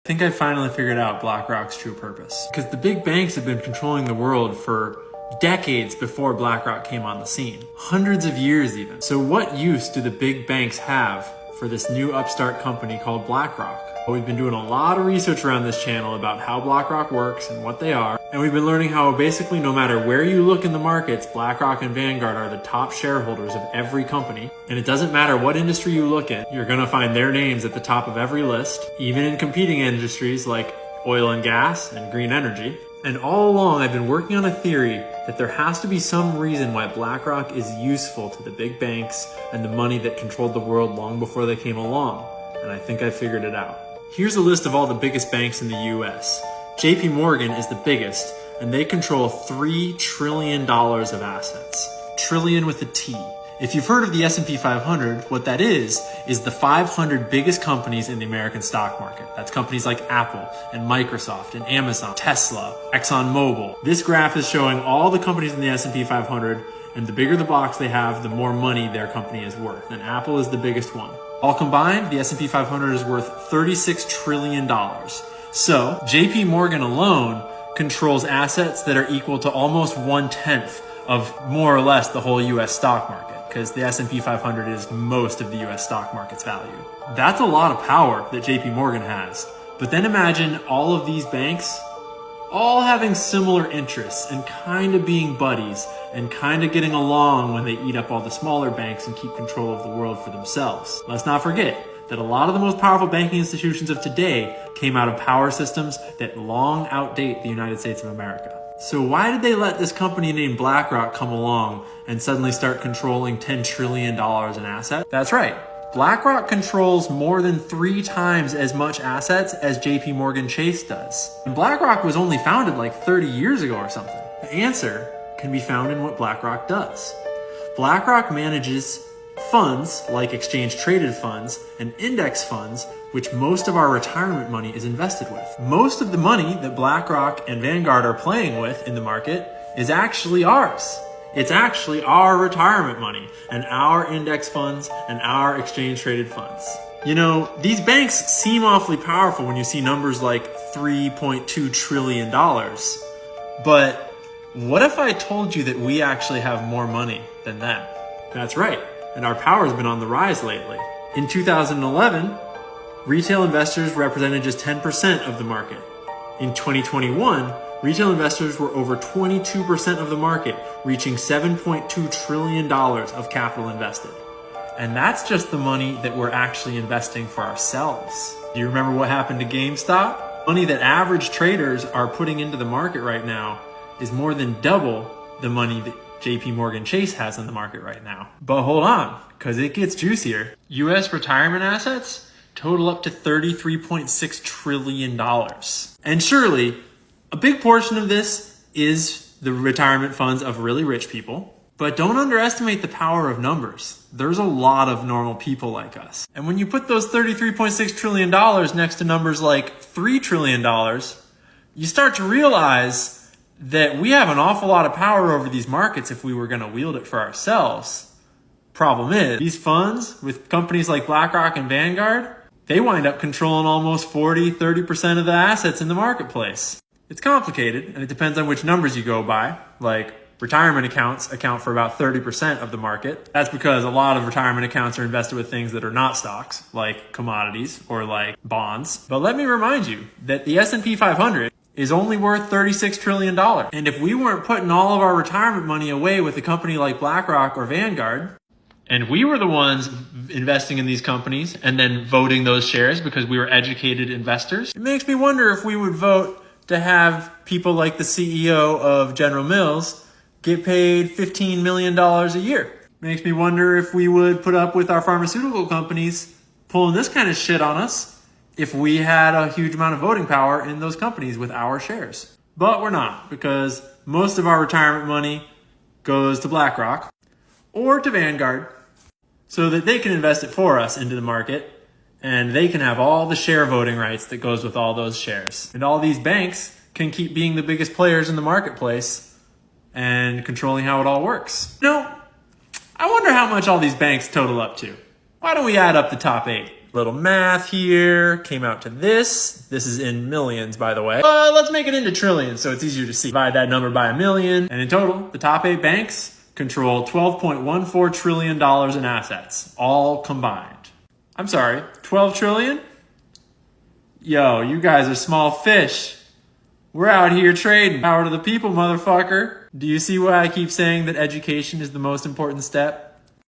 I think I finally figured out BlackRock's true purpose. Because the big banks have been controlling the world for decades before BlackRock came on the scene. Hundreds of years even. So what use do the big banks have for this new upstart company called BlackRock? Well, we've been doing a lot of research around this channel about how BlackRock works and what they are. And we've been learning how basically no matter where you look in the markets, BlackRock and Vanguard are the top shareholders of every company. And it doesn't matter what industry you look at, you're gonna find their names at the top of every list, even in competing industries like oil and gas and green energy. And all along, I've been working on a theory that there has to be some reason why BlackRock is useful to the big banks and the money that controlled the world long before they came along. And I think I figured it out. Here's a list of all the biggest banks in the US. JP Morgan is the biggest, and they control $3 trillion of assets. Trillion with a T. If you've heard of the S&P 500, what that is the 500 biggest companies in the American stock market. That's companies like Apple and Microsoft and Amazon, Tesla, ExxonMobil. This graph is showing all the companies in the S&P 500, and the bigger the box they have, the more money their company is worth. And Apple is the biggest one. All combined, the S&P 500 is worth $36 trillion. So JP Morgan alone controls assets that are equal to almost 1/10 of more or less the whole US stock market, because the S&P 500 is most of the US stock market's value. That's a lot of power that JP Morgan has. But then imagine all of these banks all having similar interests and kind of being buddies and kind of getting along when they eat up all the smaller banks and keep control of the world for themselves. Let's not forget that a lot of the most powerful banking institutions of today came out of power systems that long outdate the United States of America. So why did they let this company named BlackRock come along and suddenly start controlling $10 trillion in assets? That's right. BlackRock controls more than 3 times as much assets as JP Morgan Chase does. And BlackRock was only founded like 30 years ago or something. The answer can be found in what BlackRock does. BlackRock manages funds like exchange-traded funds and index funds, which most of our retirement money is invested with. Most of the money that BlackRock and Vanguard are playing with in the market is actually ours. It's actually our retirement money and our index funds and our exchange-traded funds. You know, these banks seem awfully powerful when you see numbers like $3.2 trillion. But what if I told you that we actually have more money than that? That's right. And our power has been on the rise lately. In 2011, retail investors represented just 10% of the market. In 2021, retail investors were over 22% of the market, reaching $7.2 trillion of capital invested. And that's just the money that we're actually investing for ourselves. Do you remember what happened to GameStop? Money that average traders are putting into the market right now is more than double the money that JP Morgan Chase has in the market right now. But hold on, because it gets juicier. US retirement assets total up to $33.6 trillion. And surely, a big portion of this is the retirement funds of really rich people. But don't underestimate the power of numbers. There's a lot of normal people like us. And when you put those $33.6 trillion next to numbers like $3 trillion, you start to realize that we have an awful lot of power over these markets if we were going to wield it for ourselves. Problem is, these funds with companies like BlackRock and Vanguard, they wind up controlling almost 30% of the assets in the marketplace. It's complicated, and it depends on which numbers you go by. Like, retirement accounts account for about 30% of the market. That's because a lot of retirement accounts are invested with things that are not stocks, like commodities or like bonds. But let me remind you that the S&P 500 is only worth $36 trillion. And if we weren't putting all of our retirement money away with a company like BlackRock or Vanguard, and we were the ones investing in these companies and then voting those shares because we were educated investors, it makes me wonder if we would vote to have people like the CEO of General Mills get paid $15 million a year. Makes me wonder if we would put up with our pharmaceutical companies pulling this kind of shit on us if we had a huge amount of voting power in those companies with our shares. But we're not, because most of our retirement money goes to BlackRock or to Vanguard so that they can invest it for us into the market and they can have all the share voting rights that goes with all those shares. And all these banks can keep being the biggest players in the marketplace and controlling how it all works. You know, I wonder how much all these banks total up to. Why don't we add up the top 8? Little math here, came out to this. This is in millions, by the way. Let's make it into trillions so it's easier to see. Divide that number by a million. And in total, the top 8 banks control $12.14 trillion in assets, all combined. I'm sorry, 12 trillion? Yo, you guys are small fish. We're out here trading. Power to the people, motherfucker. Do you see why I keep saying that education is the most important step?